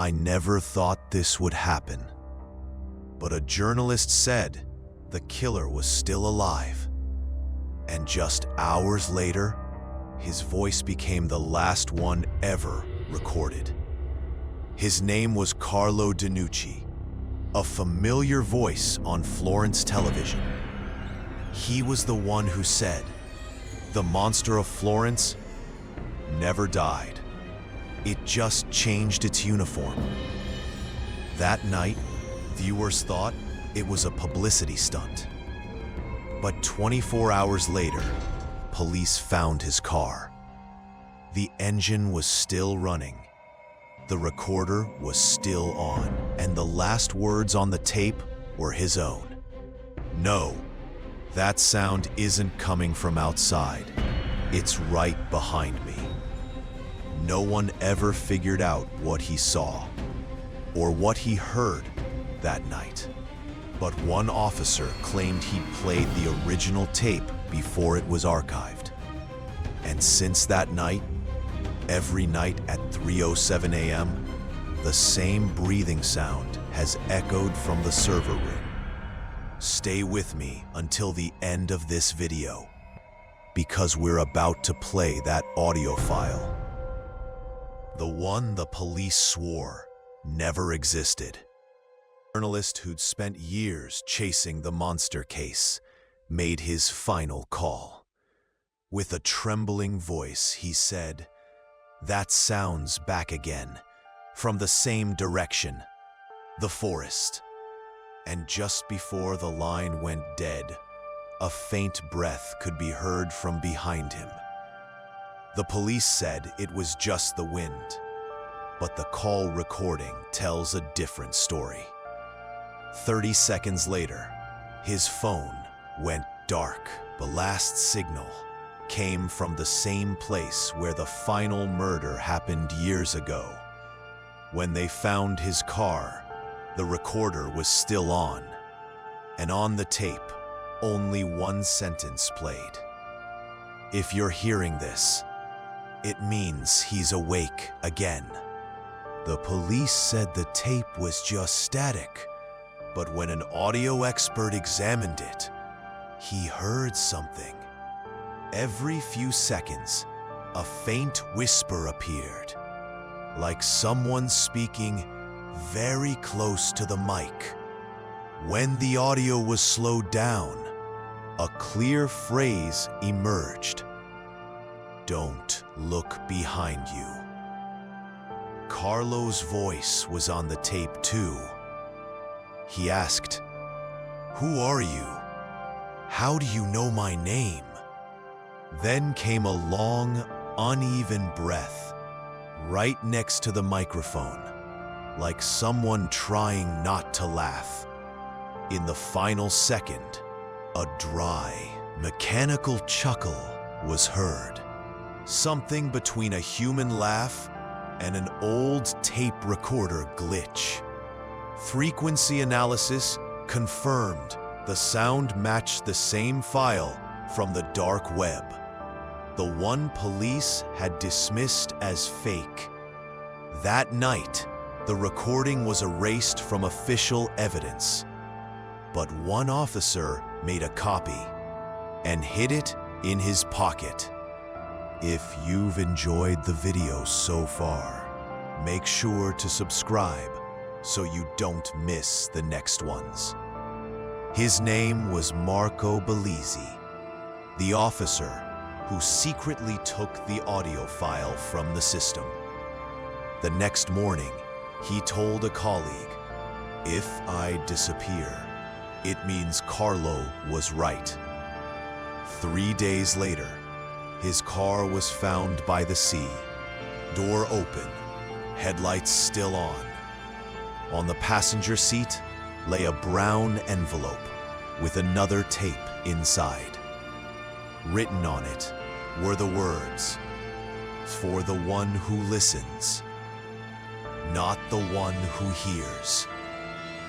I never thought this would happen. But a journalist said the killer was still alive. And just hours later, his voice became the last one ever recorded. His name was Carlo DiNucci, a familiar voice on Florence television. He was the one who said, "The monster of Florence never died. It just changed its uniform." That night, viewers thought it was a publicity stunt. But 24 hours later, police found his car. The engine was still running. The recorder was still on, and the last words on the tape were his own. "No, that sound isn't coming from outside. It's right behind me." No one ever figured out what he saw or what he heard that night. But one officer claimed he played the original tape before it was archived. And since that night, every night at 3:07 a.m., the same breathing sound has echoed from the server room. Stay with me until the end of this video, because we're about to play that audio file. The one the police swore never existed. The journalist who'd spent years chasing the monster case made his final call. With a trembling voice, he said, "That sound's back again, from the same direction, the forest." And just before the line went dead, a faint breath could be heard from behind him. The police said it was just the wind, but the call recording tells a different story. 30 seconds later, his phone went dark. The last signal came from the same place where the final murder happened years ago. When they found his car, the recorder was still on, and on the tape, only one sentence played. "If you're hearing this, it means he's awake again." The police said the tape was just static, but when an audio expert examined it, he heard something. Every few seconds, a faint whisper appeared, like someone speaking very close to the mic. When the audio was slowed down, a clear phrase emerged: "Don't look behind you." Carlo's voice was on the tape too. He asked, "Who are you? How do you know my name?" Then came a long, uneven breath, right next to the microphone, like someone trying not to laugh. In the final second, a dry, mechanical chuckle was heard. Something between a human laugh and an old tape recorder glitch. Frequency analysis confirmed the sound matched the same file from the dark web, the one police had dismissed as fake. That night, the recording was erased from official evidence, but one officer made a copy and hid it in his pocket. If you've enjoyed the video so far, make sure to subscribe so you don't miss the next ones. His name was Marco Bellizzi, the officer who secretly took the audio file from the system. The next morning, he told a colleague, "If I disappear, it means Carlo was right." 3 days later, his car was found by the sea, door open, headlights still on. On the passenger seat lay a brown envelope with another tape inside. Written on it were the words, "For the one who listens, not the one who hears."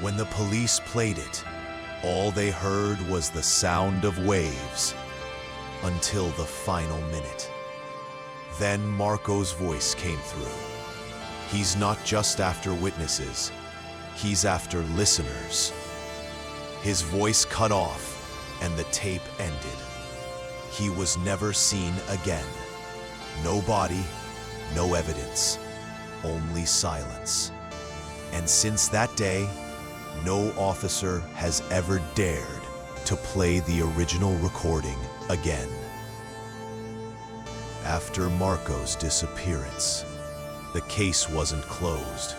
When the police played it, all they heard was the sound of waves until the final minute. Then Marco's voice came through. He's not just after witnesses, he's after listeners. His voice cut off and the tape ended. He was never seen again. No body, no evidence, only silence. And since that day, no officer has ever dared to play the original recording again. After Marco's disappearance, the case wasn't closed,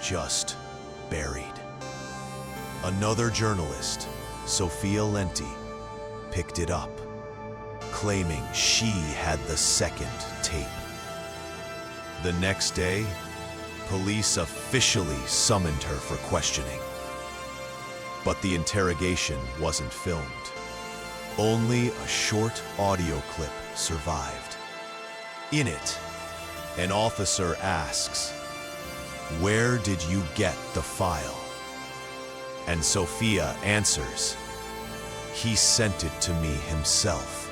just buried. Another journalist, Sophia Lenti, picked it up, claiming she had the second tape. The next day, police officially summoned her for questioning. But the interrogation wasn't filmed. Only a short audio clip survived. In it, an officer asks, "Where did you get the file?" And Sophia answers, "He sent it to me himself,"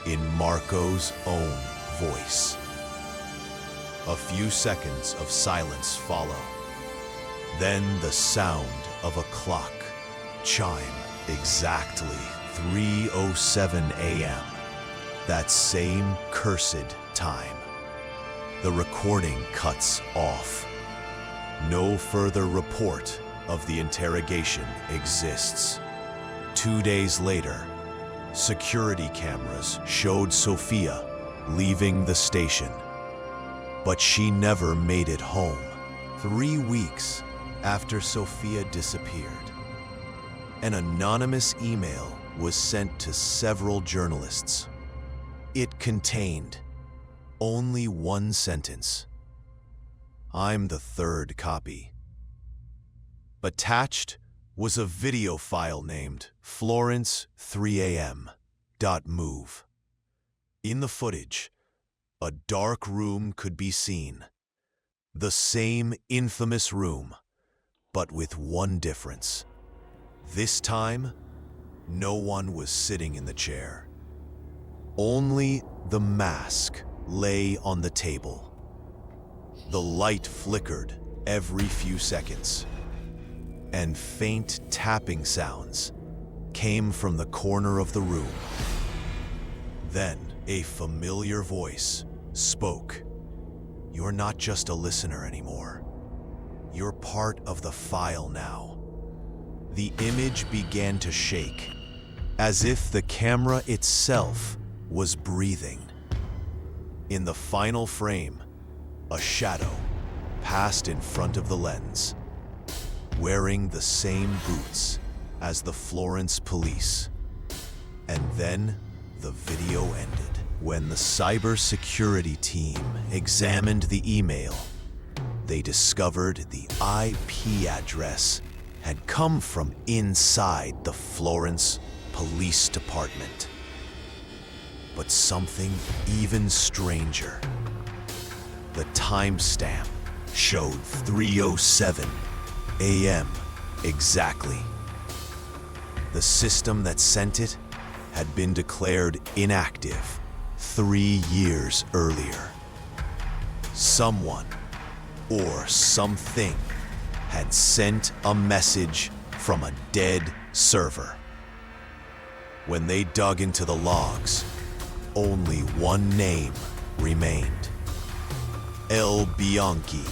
in Marco's own voice. A few seconds of silence follow. Then the sound of a clock chime exactly 3:07 a.m. That same cursed time. The recording cuts off. No further report of the interrogation exists. 2 days later, security cameras showed Sophia leaving the station. But she never made it home. 3 weeks after Sophia disappeared, an anonymous email was sent to several journalists. It contained only one sentence: "I'm the third copy." Attached was a video file named Florence3am.move. In the footage, a dark room could be seen. The same infamous room, but with one difference. This time, no one was sitting in the chair. Only the mask lay on the table. The light flickered every few seconds, and faint tapping sounds came from the corner of the room. Then a familiar voice spoke. "You're not just a listener anymore. You're part of the file now." The image began to shake, as if the camera itself was breathing. In the final frame, a shadow passed in front of the lens, wearing the same boots as the Florence police. And then the video ended. When the cybersecurity team examined the email, they discovered the IP address had come from inside the Florence Police Department. But something even stranger. The timestamp showed 3:07 a.m. exactly. The system that sent it had been declared inactive 3 years earlier. Someone or something had sent a message from a dead server. When they dug into the logs, only one name remained: El Bianchi,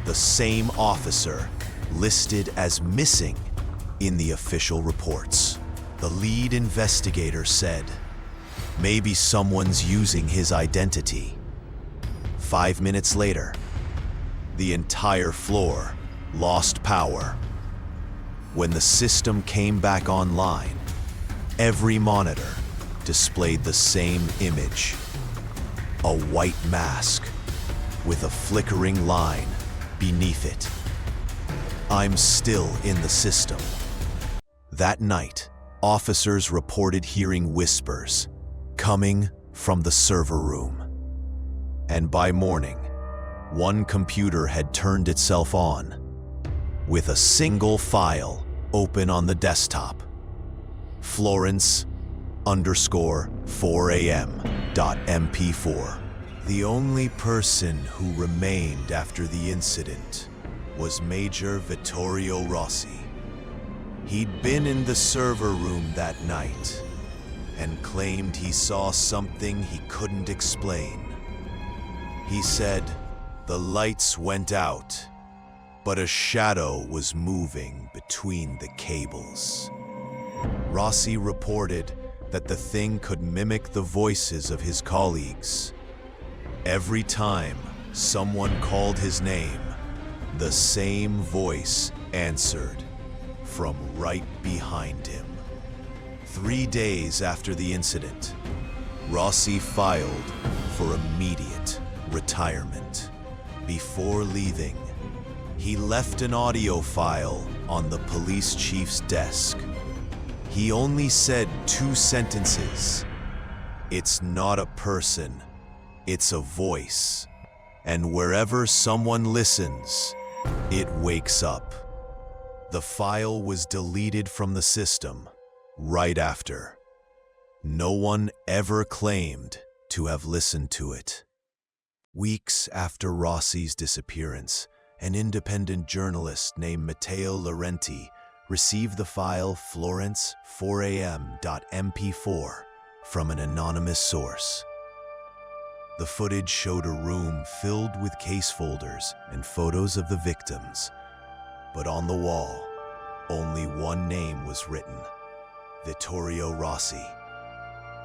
the same officer listed as missing in the official reports. The lead investigator said, "Maybe someone's using his identity." 5 minutes later, the entire floor lost power. When the system came back online, every monitor displayed the same image: a white mask with a flickering line beneath it. "I'm still in the system." That night, officers reported hearing whispers coming from the server room. And by morning, one computer had turned itself on, with a single file open on the desktop: Florence_4am.mp4. The only person who remained after the incident was Major Vittorio Rossi. He'd been in the server room that night and claimed he saw something he couldn't explain. He said the lights went out, but a shadow was moving between the cables. Rossi reported that the thing could mimic the voices of his colleagues. Every time someone called his name, the same voice answered from right behind him. 3 days after the incident, Rossi filed for immediate retirement. Before leaving, he left an audio file on the police chief's desk. He only said 2 sentences. "It's not a person, it's a voice. And wherever someone listens, it wakes up." The file was deleted from the system right after. No one ever claimed to have listened to it. Weeks after Rossi's disappearance, an independent journalist named Matteo Laurenti received the file Florence 4am.mp4 from an anonymous source. The footage showed a room filled with case folders and photos of the victims, but on the wall, only one name was written: Vittorio Rossi,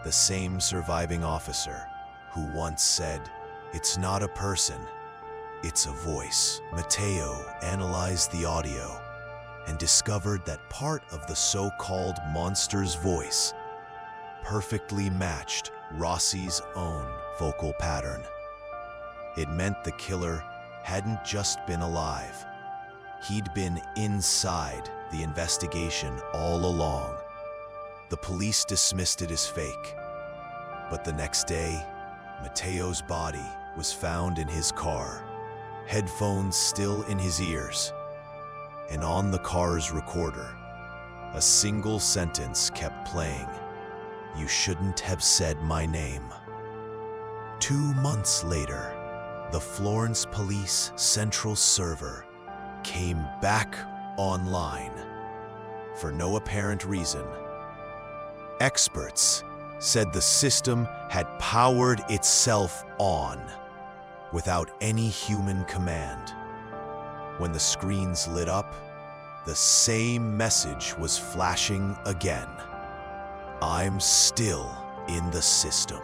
the same surviving officer who once said, "It's not a person, it's a voice." Matteo analyzed the audio and discovered that part of the so-called monster's voice perfectly matched Rossi's own vocal pattern. It meant the killer hadn't just been alive. He'd been inside the investigation all along. The police dismissed it as fake, but the next day, Matteo's body was found in his car, headphones still in his ears, and on the car's recorder, a single sentence kept playing: "You shouldn't have said my name." 2 months later, the Florence Police Central server came back online for no apparent reason. Experts said the system had powered itself on without any human command. When the screens lit up, the same message was flashing again: "I'm still in the system."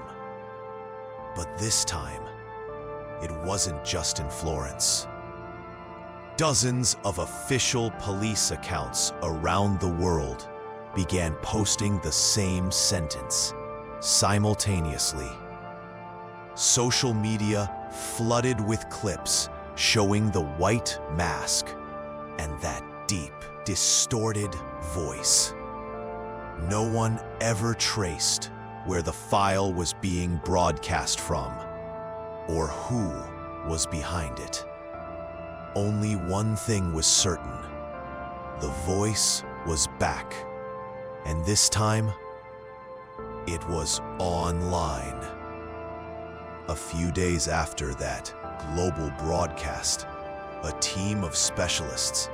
But this time, it wasn't just in Florence. Dozens of official police accounts around the world began posting the same sentence simultaneously. Social media flooded with clips showing the white mask and that deep, distorted voice. No one ever traced where the file was being broadcast from or who was behind it. Only one thing was certain: the voice was back, and this time, it was online. A few days after that global broadcast, a team of specialists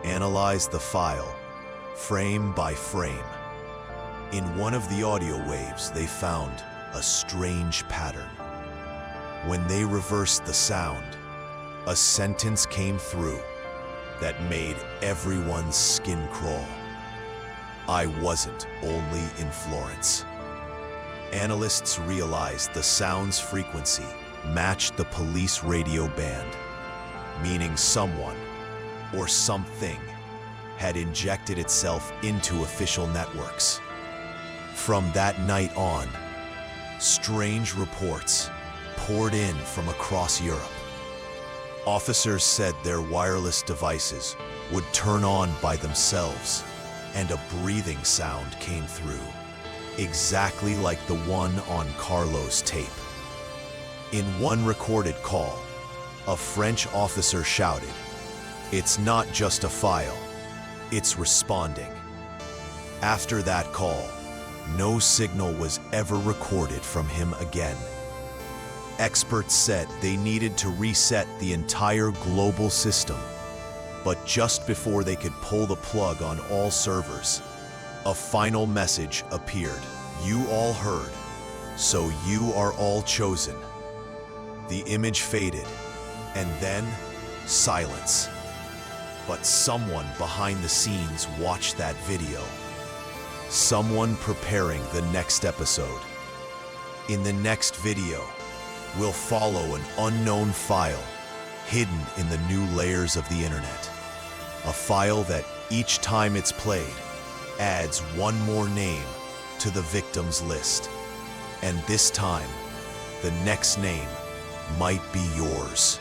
analyzed the file, frame by frame. In one of the audio waves, they found a strange pattern. When they reversed the sound, a sentence came through that made everyone's skin crawl: "I wasn't only in Florence." Analysts realized the sound's frequency matched the police radio band, meaning someone or something had injected itself into official networks. From that night on, strange reports poured in from across Europe. Officers said their wireless devices would turn on by themselves, and a breathing sound came through, exactly like the one on Carlo's tape. In one recorded call, a French officer shouted, "It's not just a file, it's responding." After that call, no signal was ever recorded from him again. Experts said they needed to reset the entire global system. But just before they could pull the plug on all servers, a final message appeared. You all heard, so you are all chosen. The image faded, and then silence. But someone behind the scenes watched that video. Someone preparing the next episode. In the next video, we'll follow an unknown file hidden in the new layers of the internet. A file that each time it's played adds one more name to the victim's list. And this time, the next name might be yours.